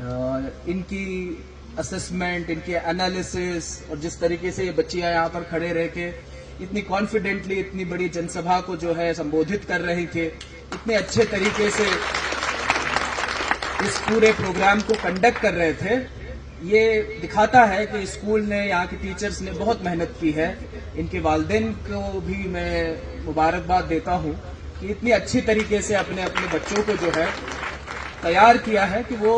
ان کی اسسمنٹ, ان کے انالیسس, اور جس طریقے سے یہ بچیاں یہاں پر کھڑے رہ کے اتنی کانفیڈنٹلی اتنی بڑی جن سبھا کو جو ہے سمبودھت کر رہے تھے, اتنے اچھے طریقے سے اس پورے پروگرام کو کنڈکٹ کر رہے تھے, یہ دکھاتا ہے کہ اسکول نے, یہاں کے ٹیچرز نے بہت محنت کی ہے. ان کے والدین کو بھی میں مبارکباد دیتا ہوں کہ اتنی اچھی طریقے سے اپنے بچوں کو جو ہے تیار کیا ہے کہ وہ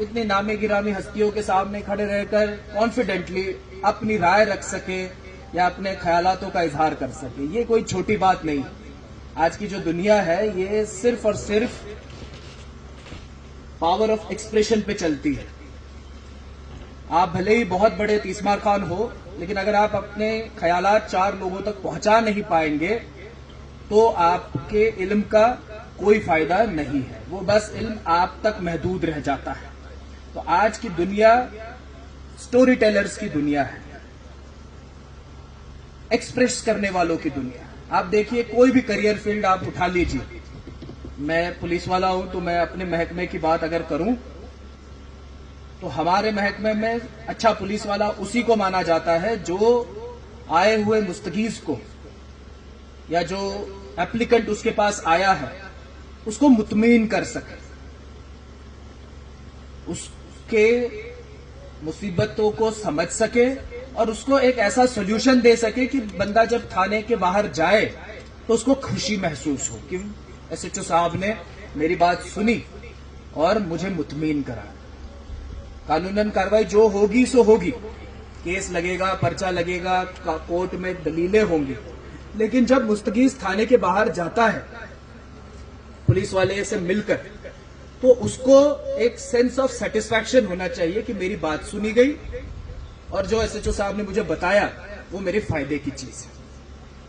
اتنی نامی گرامی ہستیوں کے سامنے کھڑے رہ کر کانفیڈنٹلی اپنی رائے رکھ سکے یا اپنے خیالاتوں کا اظہار کر سکے. یہ کوئی چھوٹی بات نہیں. آج کی جو دنیا ہے یہ صرف اور صرف پاور آف ایکسپریشن پہ چلتی ہے. آپ بھلے ہی بہت بڑے تیسمار خان ہو, لیکن اگر آپ اپنے خیالات 4 لوگوں تک پہنچا نہیں پائیں گے تو آپ کے علم کا کوئی فائدہ نہیں ہے, وہ بس علم آپ تک محدود رہ جاتا ہے. تو آج کی دنیا سٹوری ٹیلرز کی دنیا ہے, ایکسپریس کرنے والوں کی دنیا. آپ دیکھیے کوئی بھی کریئر فیلڈ آپ اٹھا لیجیے. میں پولیس والا ہوں تو میں اپنے محکمے کی بات اگر کروں تو ہمارے محکمے میں اچھا پولیس والا اسی کو مانا جاتا ہے جو آئے ہوئے مستغیث کو یا جو ایپلیکنٹ اس کے پاس آیا ہے اس کو مطمئن کر سکے, اس کے مصیبتوں کو سمجھ سکے اور اس کو ایک ایسا سولوشن دے سکے کہ بندہ جب تھانے کے باہر جائے تو اس کو خوشی محسوس ہو کہ ایس ایچ او صاحب نے میری بات سنی اور مجھے مطمئن کرا. قانوناً کارروائی جو ہوگی سو ہوگی, کیس لگے گا, پرچہ لگے گا, کورٹ میں دلیلیں ہوں گی, لیکن جب مستغیث تھانے کے باہر جاتا ہے پولیس والے سے مل کر تو اس کو ایک سینس آف سیٹسفیکشن ہونا چاہیے کہ میری بات سنی گئی اور جو ایس ایچ او صاحب نے مجھے بتایا وہ میرے فائدے کی چیز ہے.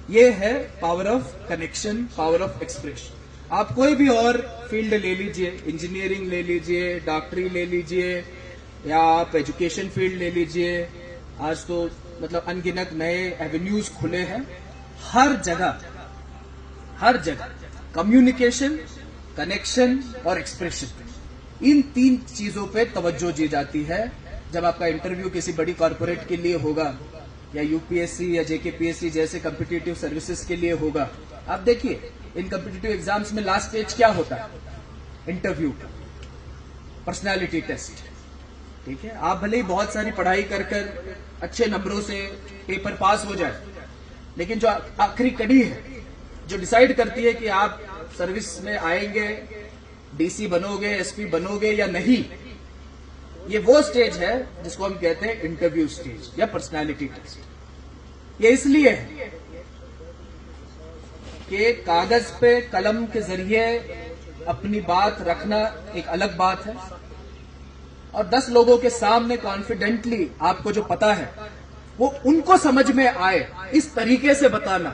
یہ ہے power of connection, power of expression. آپ کوئی بھی اور فیلڈ لے لیجئے, انجینئرنگ لے لیجئے, ڈاکٹری لے لیجئے, یا آپ ایجوکیشن فیلڈ لے لیجئے. آج تو مطلب ان گنت نئے ایونیوز کھلے ہیں. ہر جگہ کمیونیکیشن, کنیکشن اور ایکسپریشن, ان 3 چیزوں پہ توجہ دی جاتی ہے. جب آپ کا انٹرویو کسی بڑی کارپوریٹ کے لیے ہوگا یا یو پی ایس سی یا جے کے پی ایس سی جیسے کمپٹیٹیو سروسز کے لیے ہوگا, آپ دیکھیے ان کمپٹیٹیو ایگزامز میں لاسٹ اسٹیج کیا ہوتا ہے, انٹرویو کا, پرسنالٹی ٹیسٹ. ٹھیک ہے, آپ بھلے ہی بہت ساری پڑھائی کر کر اچھے نمبروں سے پیپر پاس ہو جائے, لیکن جو آخری کڑی ہے جو ڈیسائیڈ کرتی ہے کہ آپ سروس میں آئیں گے, ڈی سی بنو گے, ایس پی بنو گے یا نہیں, یہ وہ سٹیج ہے جس کو ہم کہتے ہیں انٹرویو سٹیج یا پرسنالٹی ٹیسٹ. یہ اس لیے ہے کہ کاغذ پہ قلم کے ذریعے اپنی بات رکھنا ایک الگ بات ہے, اور 10 لوگوں کے سامنے کانفیڈنٹلی آپ کو جو پتا ہے وہ ان کو سمجھ میں آئے اس طریقے سے بتانا,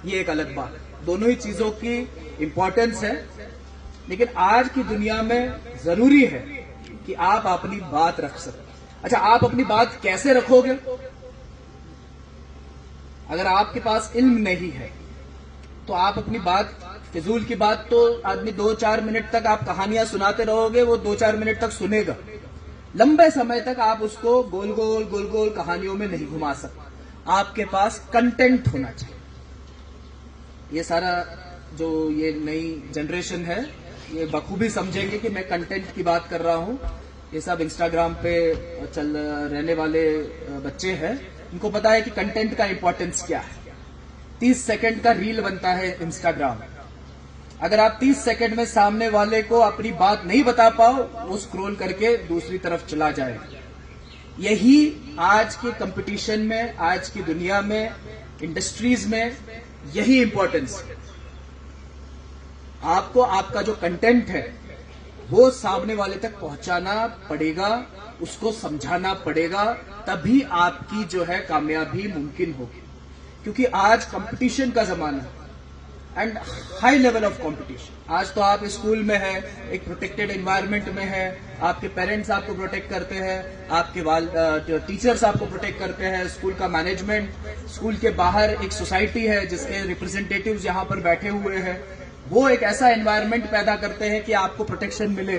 یہ ایک الگ بات ہے. دونوں ہی چیزوں کی امپورٹنس ہے, لیکن آج کی دنیا میں ضروری ہے کہ آپ اپنی بات رکھ سکیں. اچھا, آپ اپنی بات کیسے رکھو گے؟ اگر آپ کے پاس علم نہیں ہے تو آپ اپنی بات, فضول کی بات تو آدمی 2-4 منٹ تک آپ کہانیاں سناتے رہو گے, وہ 2-4 منٹ تک سنے گا. لمبے سمے تک آپ اس کو گول گول کہانیوں میں نہیں گھما سکتے. آپ کے پاس کنٹینٹ ہونا چاہیے. یہ سارا جو یہ نئی جنریشن ہے یہ بخوبی سمجھیں گے کہ میں کنٹینٹ کی بات کر رہا ہوں. یہ سب انسٹاگرام پہ چل رہنے والے بچے ہیں, ان کو پتا ہے کہ کنٹینٹ کا امپورٹنس کیا ہے. 30 سیکنڈ کا ریل بنتا ہے انسٹاگرام. اگر آپ 30 سیکنڈ میں سامنے والے کو اپنی بات نہیں بتا پاؤ, وہ اسکرول کر کے دوسری طرف چلا جائے. یہی آج کے کمپٹیشن میں, آج کی دنیا میں, انڈسٹریز میں یہی امپورٹنس ہے. آپ کو آپ کا جو کنٹینٹ ہے وہ سامنے والے تک پہنچانا پڑے گا, اس کو سمجھانا پڑے گا, تبھی آپ کی جو ہے کامیابی ممکن ہوگی. کیونکہ آج کمپٹیشن کا زمانہ ہے, and high level of competition. آج تو آپ اسکول میں ہیں, ایک پروٹیکٹڈ انوائرمنٹ میں ہے, آپ کے پیرنٹس آپ کو پروٹیکٹ کرتے ہیں, آپ کے ٹیچرز آپ کو پروٹیکٹ کرتے ہیں, اسکول کا مینجمنٹ, اسکول کے باہر ایک سوسائٹی ہے جس کے ریپرزینٹیٹیوز یہاں پر بیٹھے ہوئے ہیں, وہ ایک ایسا انوائرمنٹ پیدا کرتے ہیں کہ آپ کو پروٹیکشن ملے.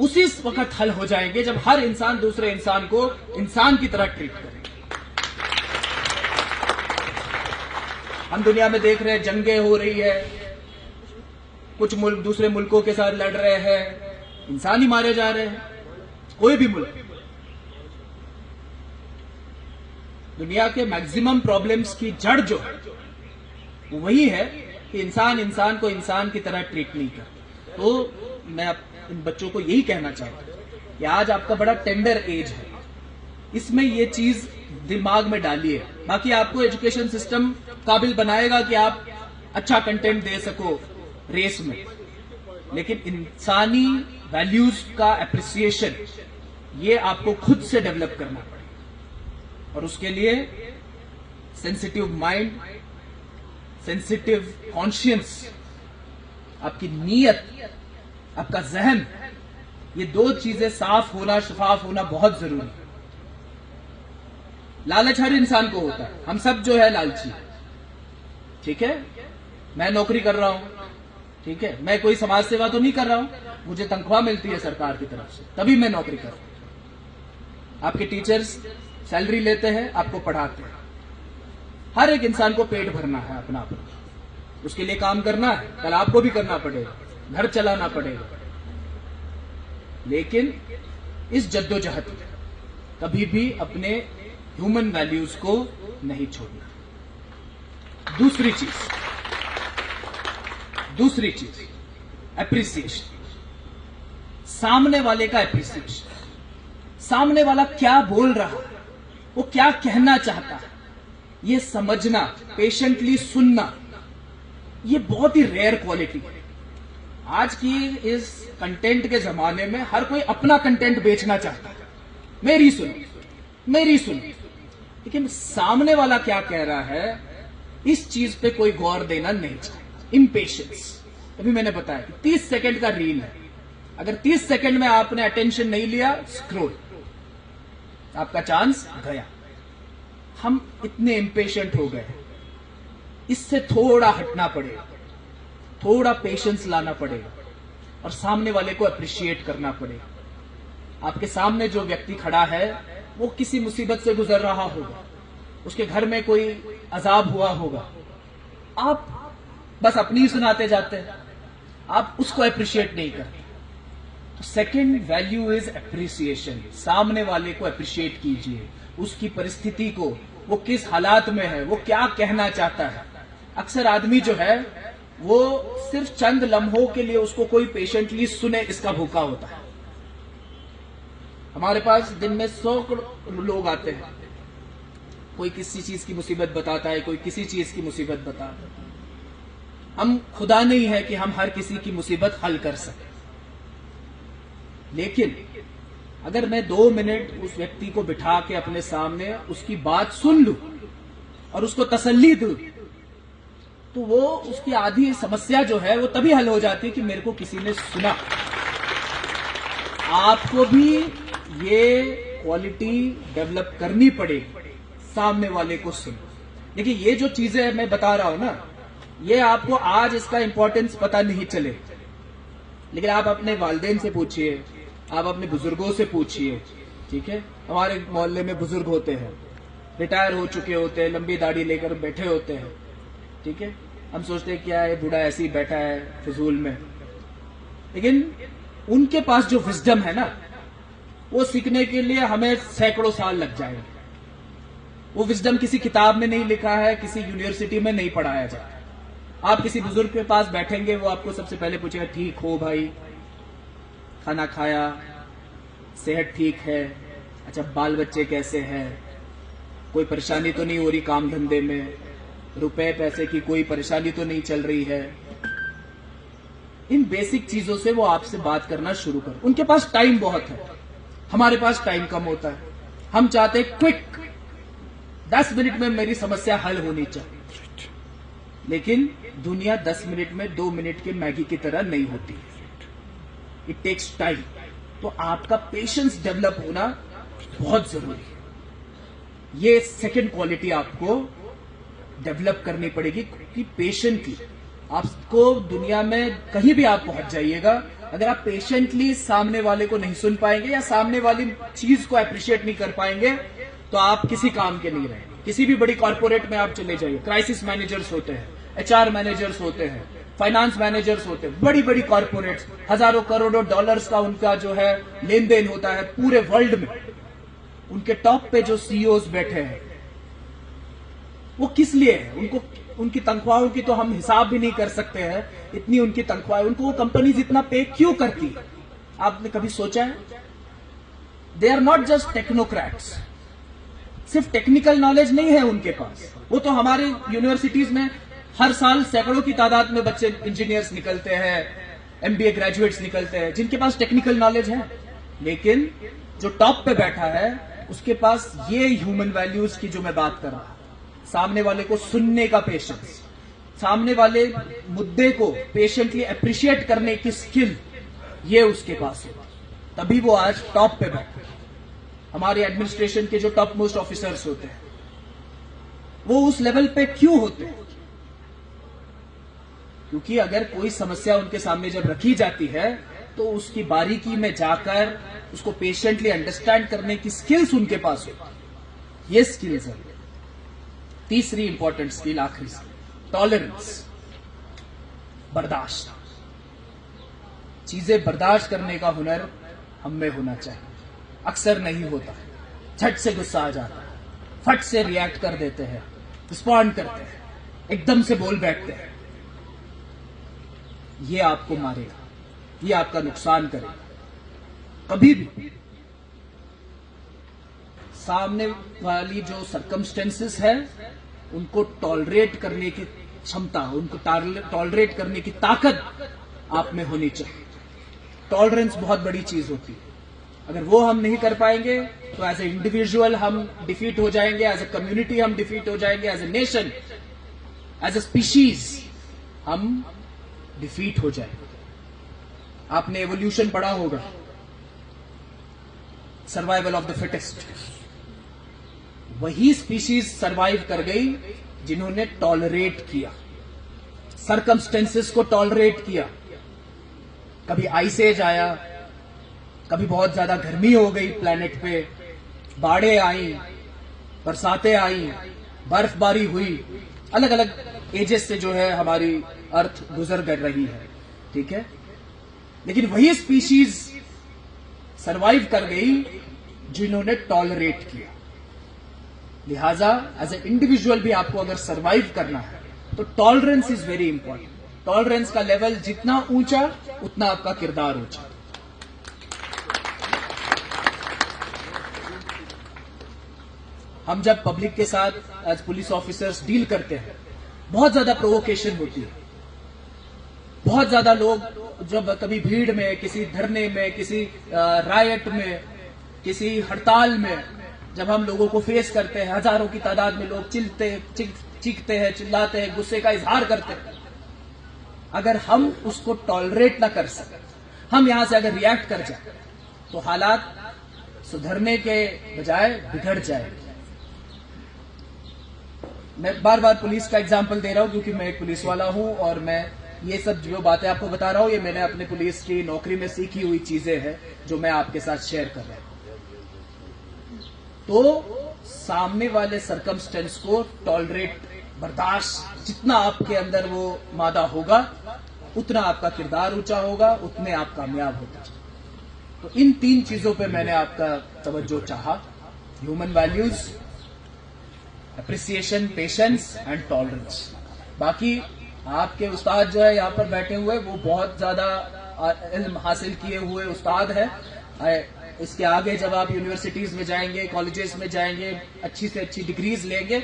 اسی وقت حل ہو جائیں گے جب ہر انسان دوسرے انسان کو انسان کی طرح ٹریٹ کرے. ہم دنیا میں دیکھ رہے ہیں جنگیں ہو رہی ہے, کچھ ملک دوسرے ملکوں کے ساتھ لڑ رہے ہیں, انسان ہی مارے جا رہے ہیں. کوئی بھی ملک, دنیا کے میکسیمم پرابلمز کی جڑ جو ہے وہ وہی ہے کہ انسان کو انسان کی طرح ٹریٹ نہیں کرتا. تو میں ان بچوں کو یہی کہنا چاہتا ہوں کہ آج آپ کا بڑا ٹینڈر ایج ہے, اس میں یہ چیز دماغ میں ڈالیے. باقی آپ کو ایجوکیشن سسٹم قابل بنائے گا کہ آپ اچھا کنٹینٹ دے سکو ریس میں, لیکن انسانی ویلیوز کا اپریسیشن یہ آپ کو خود سے ڈیولپ کرنا پڑے, اور اس کے لیے سینسٹیو مائنڈ, سینسٹیو کانشینس, آپ کی نیت, آپ کا ذہن, یہ دو چیزیں صاف ہونا, شفاف ہونا بہت ضروری ہے. لالچ ہر انسان کو ہوتا ہے, ہم سب جو ہے لالچی, ٹھیک ہے. میں نوکری کر رہا ہوں, ٹھیک ہے, میں کوئی سماج سیوا تو نہیں کر رہا ہوں, مجھے تنخواہ ملتی ہے سرکار کی طرف سے, تبھی میں نوکری کر رہا ہوں. آپ کے ٹیچرز سیلری لیتے ہیں, آپ کو پڑھاتے ہیں. ہر ایک انسان کو پیٹ بھرنا ہے اپنا, اس کے لیے کام کرنا ہے, کل آپ کو بھی کرنا پڑے گا, گھر چلانا پڑے گا. لیکن اس جدوجہد میں کبھی بھی اپنے ہیومن ویلیوز کو نہیں چھوڑنا. دوسری چیز اپریسیشن, سامنے والے کا اپریسیشن. سامنے والا کیا بول رہا ہے, وہ کیا کہنا چاہتا ہے, یہ سمجھنا, پیشنٹلی سننا, یہ بہت ہی ریئر کوالٹی ہے. آج کی اس کنٹینٹ کے زمانے میں ہر کوئی اپنا کنٹینٹ بیچنا چاہتا ہے, میری سنو, لیکن سامنے والا کیا کہہ رہا ہے اس چیز پہ کوئی غور دینا نہیں چاہتا. امپیشنس, ابھی میں نے بتایا کہ 30 سیکنڈ کا ریل ہے, اگر 30 سیکنڈ میں آپ نے اٹینشن نہیں لیا, اسکرول, آپ کا چانس گیا. ہم اتنے امپیشنٹ ہو گئے, اس سے تھوڑا ہٹنا پڑے گا, تھوڑا پیشنس لانا پڑے گا, اور سامنے والے کو اپریشیٹ کرنا پڑے گا. آپ کے سامنے جو ویکتی کھڑا ہے وہ کسی مصیبت سے گزر رہا ہوگا, اس کے گھر میں کوئی عذاب ہوا ہوگا, آپ بس اپنی ہی سناتے جاتے ہیں, آپ اس کو اپریشیٹ نہیں کرتے. تو سیکنڈ ویلیو از اپریسیشن. سامنے والے کو اپریشیٹ کیجئے, اس کی پرستھتی کو, وہ کس حالات میں ہے, وہ کیا کہنا چاہتا ہے. اکثر آدمی جو ہے وہ صرف چند لمحوں کے لیے اس کو کوئی پیشنٹلی سنے اس کا بھوکا ہوتا ہے. ہمارے پاس دن میں 100 لوگ آتے ہیں, کوئی کسی چیز کی مصیبت بتاتا ہے, کوئی کسی چیز کی مصیبت بتاتا ہے. ہم خدا نہیں ہے کہ ہم ہر کسی کی مصیبت حل کر سکیں, لیکن اگر میں 2 منٹ اس ویکتی کو بٹھا کے اپنے سامنے اس کی بات سن لوں اور اس کو تسلی دوں, تو وہ اس کی آدھی سمسیا جو ہے وہ تبھی حل ہو جاتی ہے کہ میرے کو کسی نے سنا. آپ کو بھی یہ کوالٹی ڈیولپ کرنی پڑے گی, سامنے والے کو سنو. دیکھیے یہ جو چیزیں میں بتا رہا ہوں نا, یہ آپ کو آج اس کا امپورٹنس پتہ نہیں چلے, لیکن آپ اپنے والدین سے پوچھئے, آپ اپنے بزرگوں سے پوچھئے, ٹھیک ہے. ہمارے محلے میں بزرگ ہوتے ہیں, ریٹائر ہو چکے ہوتے ہیں, لمبی داڑھی لے کر بیٹھے ہوتے ہیں, ٹھیک ہے. ہم سوچتے ہیں کیا ہے بوڑھا ایسے ہی بیٹھا ہے فضول میں, لیکن ان کے پاس جو وزڈم ہے نا, وہ سیکھنے کے لیے ہمیں سینکڑوں سال لگ جائیں گے. وہ وزڈم کسی کتاب میں نہیں لکھا ہے, کسی یونیورسٹی میں نہیں پڑھایا جاتا. آپ کسی بزرگ کے پاس بیٹھیں گے, وہ آپ کو سب سے پہلے پوچھے گا ٹھیک ہو بھائی, کھانا کھایا, صحت ٹھیک ہے, اچھا بال بچے کیسے ہیں, کوئی پریشانی تو نہیں ہو رہی کام دھندے میں, روپے پیسے کی کوئی پریشانی تو نہیں چل رہی ہے. ان بیسک چیزوں سے وہ آپ سے بات کرنا شروع کر. ان کے پاس ٹائم بہت ہے, ہمارے پاس ٹائم کم ہوتا ہے. ہم چاہتے ہیں کوئک, 10 منٹ میں میری سمسیا حل ہونی چاہیے, لیکن دنیا 10 منٹ میں 2 منٹ کے میگی کی طرح نہیں ہوتی. It takes time. تو آپ کا پیشنس ڈیولپ ہونا بہت ضروری ہے. یہ سیکنڈ کوالٹی آپ کو ڈیولپ کرنی پڑے گی, کیونکہ پیشنٹلی آپ کو دنیا میں کہیں بھی آپ پہنچ جائیے گا, اگر آپ پیشنٹلی سامنے والے کو نہیں سن پائیں گے یا سامنے والی چیز کو اپریشیٹ نہیں کر پائیں گے تو آپ کسی کام کے نہیں رہیں گے. کسی بھی بڑی کارپوریٹ میں آپ چلے جائیے, کرائسس مینیجرز ہوتے ہیں, HR مینیجرز ہوتے ہیں, فائنانس مینیجرز ہوتے ہیں, بڑی بڑی کارپوریٹس, ہزاروں کروڑوں ڈالرز کا ان کا جو ہے لین دین ہوتا ہے پورے ورلڈ میں. ان کے ٹاپ پہ جو CEOs بیٹھے ہیں وہ کس لیے ہے؟ ان کی تنخواہوں کی تو ہم حساب بھی نہیں کر سکتے ہیں, اتنی ان کی تنخواہ, ان کو وہ کمپنیز اتنا پے کیوں کرتی ہے؟ آپ نے کبھی سوچا ہے؟ They are not just technocrats. صرف ٹیکنیکل نالج نہیں ہے ان کے پاس. وہ تو ہماری یونیورسٹیز میں ہر سال سینکڑوں کی تعداد میں بچے انجینئرز نکلتے ہیں, MBA گریجویٹس نکلتے ہیں جن کے پاس ٹیکنیکل نالج ہے, لیکن جو ٹاپ پہ بیٹھا ہے اس کے پاس یہ ہیومن ویلیوز کی جو میں بات کر رہا ہوں, سامنے والے کو سننے کا پیشنس, سامنے والے مدے کو پیشنٹلی اپریشیٹ کرنے کی سکل, یہ اس کے پاس ہے. تبھی وہ آج ٹاپ پہ بیٹھے. ہمارے ایڈمنسٹریشن کے جو ٹاپ موسٹ آفیسرز ہوتے ہیں وہ اس لیول پہ کیوں ہوتے ہیں؟ کیونکہ اگر کوئی سمسیا ان کے سامنے جب رکھی جاتی ہے تو اس کی باریکی میں جا کر اس کو پیشنٹلی انڈرسٹینڈ کرنے کی سکلز ان کے پاس ہوتی ہیں. یہ سکلز ہے. تیسری امپورٹنٹ سکل, آخری سکل, ٹالرنس, برداشت. چیزیں برداشت کرنے کا ہنر ہم میں ہونا چاہیے. اکثر نہیں ہوتا, جھٹ سے غصہ آ جاتا ہے, فٹ سے ریئیکٹ کر دیتے ہیں, رسپونڈ کرتے ہیں, ایک دم سے بول بیٹھتے ہیں. یہ آپ کو مارے گا, یہ آپ کا نقصان کرے گا. کبھی بھی سامنے والی جو سرکمسٹینسز ہے ان کو ٹالریٹ کرنے کی چھمتا, ان کو ٹالریٹ کرنے کی طاقت آپ میں ہونی چاہیے. ٹالرنس بہت بڑی چیز ہوتی ہے. اگر وہ ہم نہیں کر پائیں گے تو ایز اے انڈیویجول ہم ڈیفیٹ ہو جائیں گے, ایز اے کمیونٹی ہم ڈیفیٹ ہو جائیں گے, as a nation, as a species ہم ڈیفیٹ ہو جائیں گے. آپ نے ایوولوشن پڑھا ہوگا, سروائیول آف دا فٹسٹ. وہی اسپیشیز سروائیو کر گئی جنہوں نے ٹالریٹ کیا, سرکمسٹینسز کو ٹالریٹ کیا. کبھی آئس ایج آیا, کبھی بہت زیادہ گرمی ہو گئی پلانٹ پہ, باڑھیں آئیں, برساتیں آئیں, برف باری ہوئی, الگ الگ ایجز سے جو ہے ہماری ارتھ گزر کر رہی ہے, ٹھیک ہے. لیکن وہی اسپیشیز سروائیو کر گئی جنہوں نے ٹالریٹ کیا. لہذا ایز اے انڈیویجول بھی آپ کو اگر سروائیو کرنا ہے تو tolerance is very important. Tolerance کا لیول جتنا اونچا اتنا آپ کا کردار اونچا. ہم جب پبلک کے ساتھ ایز پولیس آفیسرز ڈیل کرتے ہیں بہت زیادہ پرووکیشن ہوتی ہے. بہت زیادہ لوگ جب کبھی بھیڑ میں, کسی دھرنے میں, کسی رائٹ میں, کسی ہڑتال میں جب ہم لوگوں کو فیس کرتے ہیں, ہزاروں کی تعداد میں لوگ چیختے ہیں, چلاتے ہیں, غصے کا اظہار کرتے ہیں. اگر ہم اس کو ٹالریٹ نہ کر سکیں, ہم یہاں سے اگر ریئیکٹ کر جائیں تو حالات سدھرنے کے بجائے بگڑ جائیں. میں بار بار پولیس کا اگزامپل دے رہا ہوں کیونکہ میں ایک پولیس والا ہوں اور میں یہ سب جو باتیں آپ کو بتا رہا ہوں یہ میں نے اپنے پولیس کی نوکری میں سیکھی ہوئی چیزیں ہیں جو میں آپ کے ساتھ شیئر کر رہا ہوں. تو سامنے والے سرکمسٹینس کو ٹالریٹ, برداشت, جتنا آپ کے اندر وہ مادہ ہوگا اتنا آپ کا کردار اونچا ہوگا, اتنے آپ کامیاب ہوتے ہیں. تو ان 3 چیزوں پہ میں نے آپ کا توجہ چاہا, human values, appreciation, patience and tolerance. باقی آپ کے استاد جو ہے یہاں پر بیٹھے ہوئے وہ بہت زیادہ علم حاصل کیے ہوئے استاد ہے. اس کے آگے جب آپ یونیورسٹیز میں جائیں گے, کالجز میں جائیں گے, اچھی سے اچھی ڈگریز لیں گے,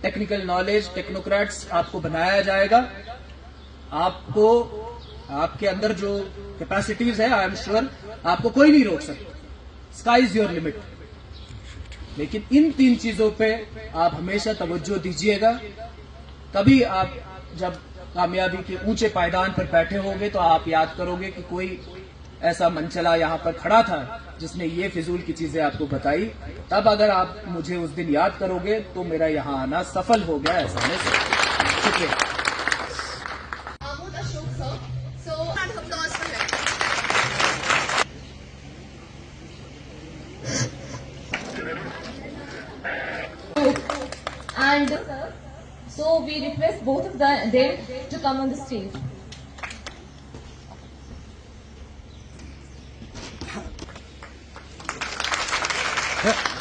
ٹیکنیکل نالج, ٹیکنوکریٹس آپ کو بنایا جائے گا. آپ کو آپ کے اندر جو کیپیسٹیز ہے آئی ایم شیور آپ کو کوئی نہیں روک سکتا. Sky is your limit. لیکن ان 3 چیزوں پہ آپ ہمیشہ توجہ دیجیے گا. کبھی آپ جب کامیابی کے اونچے پائیدان پر بیٹھے ہوں گے تو آپ یاد کرو گے کہ کوئی ایسا منچلا یہاں پر کھڑا تھا جس نے یہ فضول کی چیزیں آپ کو بتائی. تب اگر آپ مجھے اس دن یاد کرو گے تو میرا یہاں آنا سفل ہو گیا. ایسا نہیں. شکریہ. and so we request both of them to come on the stage. Yeah.